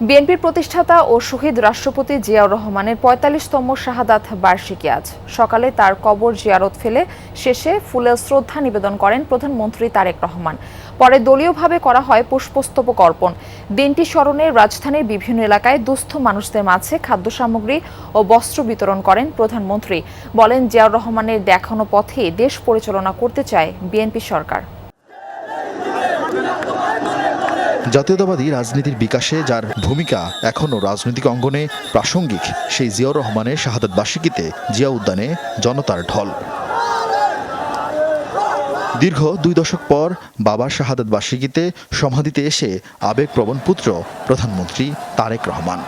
বিএনপির প্রতিষ্ঠাতা ও শহীদ রাষ্ট্রপতি জিয়াউর রহমানের ৪৫তম শাহাদাত বার্ষিকী আজ সকালে তার কবর জিয়ারত ফেলে শেষে ফুলের শ্রদ্ধা নিবেদন করেন প্রধানমন্ত্রী তারেক রহমান। পরে দলীয়ভাবে করা হয় পুষ্পস্তবক অর্পণ। দিনটি স্মরণে রাজধানীর বিভিন্ন এলাকায় দুস্থ মানুষদের মাঝে খাদ্য সামগ্রী ও বস্ত্র বিতরণ করেন প্রধানমন্ত্রী। বলেন, জিয়াউর রহমানের দেখানো পথে দেশ পরিচালনা করতে চায় বিএনপি সরকার। জাতীয়তাবাদী রাজনীতির বিকাশে যার ভূমিকা এখনও রাজনৈতিক অঙ্গনে প্রাসঙ্গিক, সেই জিয়াউর রহমানের শাহাদাত বার্ষিকীতে জিয়া উদ্যানে জনতার ঢল। দীর্ঘ ২ দশক পর বাবার শাহাদাত বার্ষিকীতে সমাধিতে এসে আবেগপ্রবণ পুত্র প্রধানমন্ত্রী তারেক রহমান।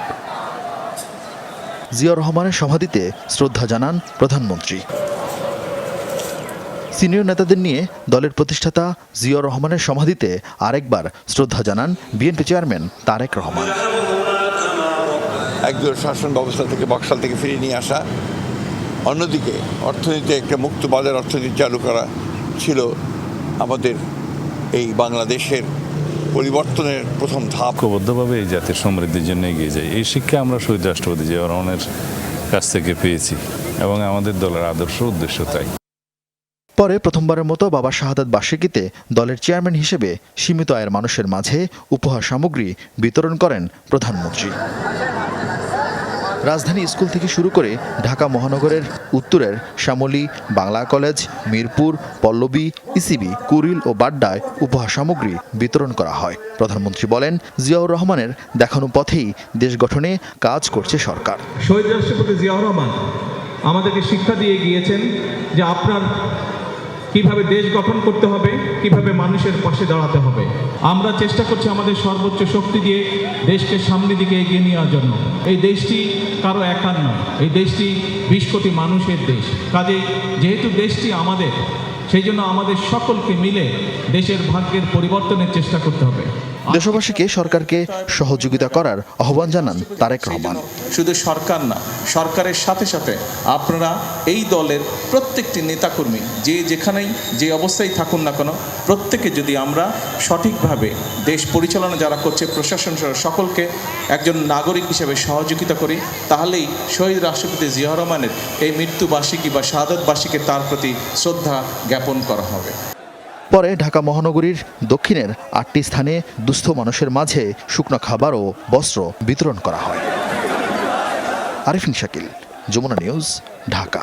জিয়াউর রহমানের সমাধিতে শ্রদ্ধা জানান প্রধানমন্ত্রী। সিনিয়র নেতাদের নিয়ে দলের প্রতিষ্ঠাতা জিয়াউর রহমানের সমাধিতে আরেকবার শ্রদ্ধা জানান বিএনপি চেয়ারম্যান তারেক রহমান। একদল শাসন ব্যবস্থা থেকে বক্সাল থেকে ফিরিয়ে নিয়ে আসা, অন্যদিকে অর্থনীতিতে একটা মুক্ত বাজার অর্থনীতি চালু করা ছিল আমাদের এই বাংলাদেশের পরিবর্তনের প্রথম ধাপ। ঐক্যবদ্ধভাবে এই জাতির সমৃদ্ধির জন্য এগিয়ে যায়, এই শিক্ষা আমরা শহীদ রাষ্ট্রপতি জিয়াউর রহমানের কাছ থেকে পেয়েছি এবং আমাদের দলের আদর্শ উদ্দেশ্য তাই। পরে প্রথমবারের মতো বাবার শাহাদাত বার্ষিকীতে দলের চেয়ারম্যান হিসেবে সীমিত আয়ের মানুষের মাঝে উপহার সামগ্রী বিতরণ করেন প্রধানমন্ত্রী। রাজধানী স্কুল থেকে শুরু করে ঢাকা মহানগরের উত্তরের শ্যামলী, বাংলা কলেজ, মিরপুর, পল্লবী, ইসিবি, কুড়িল ও বাড্ডায় উপহার সামগ্রী বিতরণ করা হয়। প্রধানমন্ত্রী বলেন, জিয়াউর রহমানের দেখানো পথেই দেশ গঠনে কাজ করছে সরকার। শহীদ রাষ্ট্রপতি জিয়াউর রহমান আমাদেরকে শিক্ষা দিয়ে গিয়েছেন যে আপনার কিভাবে দেশ গঠন করতে হবে, কিভাবে মানুষের পাশে দাঁড়াতে হবে। আমরা চেষ্টা করছি আমাদের সর্বোচ্চ শক্তি দিয়ে দেশকে সামনের দিকে এগিয়ে নেওয়ার জন্য। এই দেশটি কারো একার নয়, এই দেশটি ২০ কোটি মানুষের দেশ। কাজেই যেহেতু দেশটি আমাদের, সেই জন্য আমাদের সকলকে মিলে দেশের ভাগ্যের পরিবর্তনের চেষ্টা করতে হবে। দেশবাসীকে সরকারকে সহযোগিতা করার আহ্বান জানান তারেক রহমান। শুধু সরকার না, সরকারের সাথে সাথে আপনারা এই দলের প্রত্যেকটি নেতাকর্মী যে যেখানেই যে অবস্থায় থাকুন না কেন, প্রত্যেকে যদি আমরা সঠিকভাবে দেশ পরিচালনা যারা করছে প্রশাসন সকলকে একজন নাগরিক হিসেবে সহযোগিতা করি, তাহলেই শহীদ রাষ্ট্রপতি জিয়াউর রহমানের এই মৃত্যুবার্ষিকী বা শাহাদাত বার্ষিকী তার প্রতি শ্রদ্ধা জ্ঞাপন করা হবে। পরে ঢাকা মহানগরীর দক্ষিণের ৮টি স্থানে দুস্থ মানুষের মাঝে শুকনো খাবার ও বস্ত্র বিতরণ করা হয়। আরিফিন শাকিল, যমুনা নিউজ, ঢাকা।